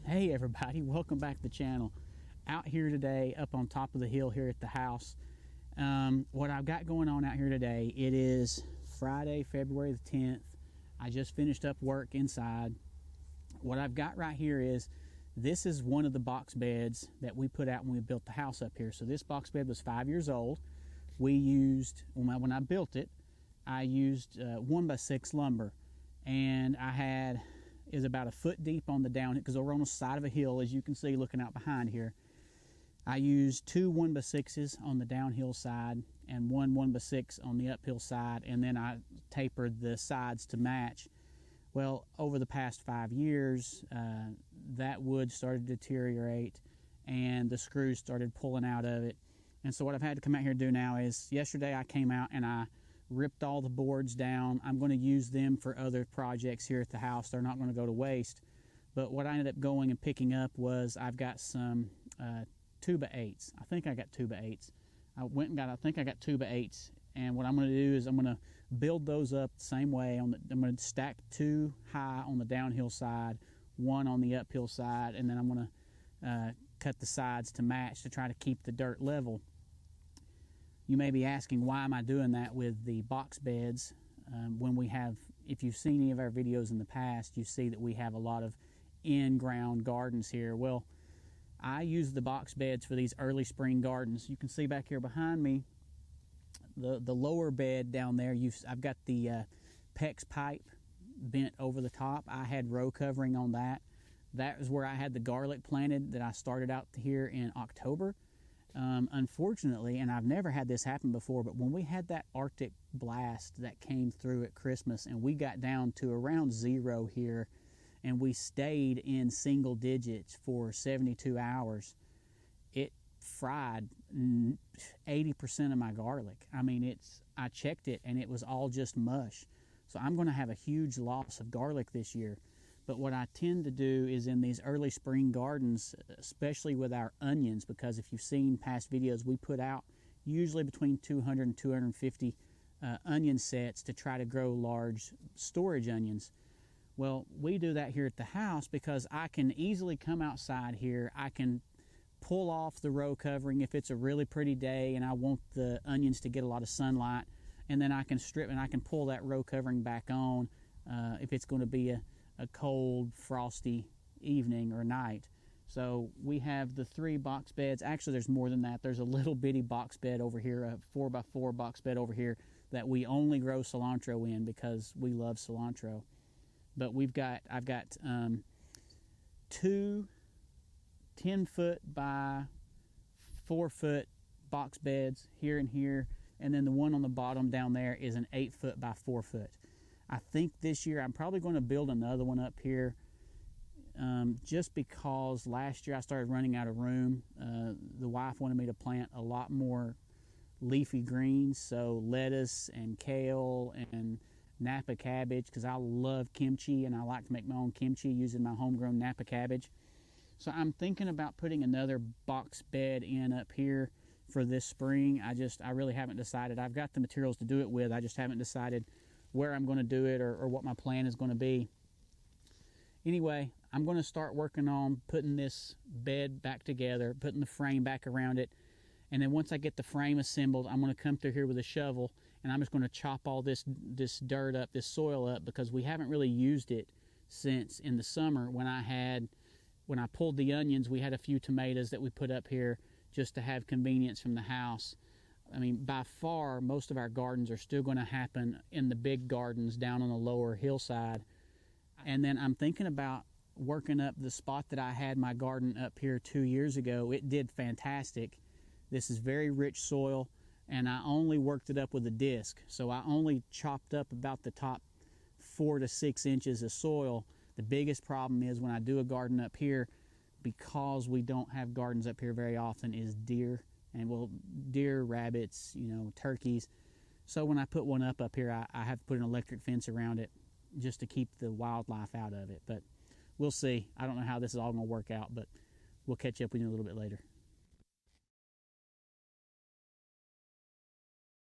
Hey everybody, welcome back to the channel. Out here today up on top of the hill here at the house. What I've got going on out here today, it is Friday, February the 10th. I just finished up work inside. What I've got right here is, this is one of the box beds that we put out when we built the house up here. So this box bed was 5 years old. We used, when I built it, I used 1x6 lumber, and I had is about a foot deep on the downhill, because we're on the side of a hill, as you can see looking out behind here. I used two 1x6s on the downhill side and one 1x6 on the uphill side, and then I tapered the sides to match. Well, over the past 5 years, that wood started to deteriorate and the screws started pulling out of it. And so what I've had to come out here and do now is, yesterday I came out and I ripped all the boards down. I'm going to use them for other projects here at the house. They're not going to go to waste. But what I ended up going and picking up was, I've got some 2x8s. I think I got 2x8s. I think I got 2x8s. And what I'm going to do is I'm going to build those up the same way. I'm going to stack two high on the downhill side, one on the uphill side, and then I'm going to cut the sides to match to try to keep the dirt level. You may be asking, why am I doing that with the box beds? When we have, if you've seen any of our videos in the past, you see that we have a lot of in-ground gardens here. Well, I use the box beds for these early spring gardens. You can see back here behind me, the lower bed down there, I've got the PEX pipe bent over the top. I had row covering on that. That is where I had the garlic planted that I started out here in October. Unfortunately, and I've never had this happen before, but when we had that Arctic blast that came through at Christmas and we got down to around 0 here, and we stayed in single digits for 72 hours, it fried 80% of my garlic. I mean, I checked it and it was all just mush. So I'm going to have a huge loss of garlic this year. But what I tend to do is, in these early spring gardens, especially with our onions, because if you've seen past videos, we put out usually between 200 and 250 onion sets to try to grow large storage onions. Well, we do that here at the house because I can easily come outside here. I can pull off the row covering if it's a really pretty day and I want the onions to get a lot of sunlight, and then I can strip and I can pull that row covering back on if it's going to be a cold, frosty evening or night. So we have the 3 box beds. Actually, there's more than that. There's a little bitty box bed over here, a 4x4 box bed over here that we only grow cilantro in because we love cilantro. But I've got 2 10-foot by 4-foot box beds here and here, and then the one on the bottom down there is an 8-foot by 4-foot. I think this year I'm probably going to build another one up here, just because last year I started running out of room. The wife wanted me to plant a lot more leafy greens, so lettuce and kale and Napa cabbage, because I love kimchi and I like to make my own kimchi using my homegrown Napa cabbage. So I'm thinking about putting another box bed in up here for this spring. I really haven't decided. I've got the materials to do it with. I just haven't decided where I'm going to do it or what my plan is going to be. Anyway, I'm going to start working on putting this bed back together, putting the frame back around it, and then once I get the frame assembled, I'm going to come through here with a shovel and I'm just going to chop all this dirt up, this soil up, because we haven't really used it since in the summer when I pulled the onions. We had a few tomatoes that we put up here just to have convenience from the house. I mean, by far, most of our gardens are still going to happen in the big gardens down on the lower hillside. And then I'm thinking about working up the spot that I had my garden up here 2 years ago. It did fantastic. This is very rich soil, and I only worked it up with a disc. So I only chopped up about the top 4 to 6 inches of soil. The biggest problem is when I do a garden up here, because we don't have gardens up here very often, is deer. And well, deer, rabbits, turkeys. So when I put one up here, I have to put an electric fence around it just to keep the wildlife out of it. But we'll see. I don't know how this is all going to work out, but we'll catch up with you a little bit later.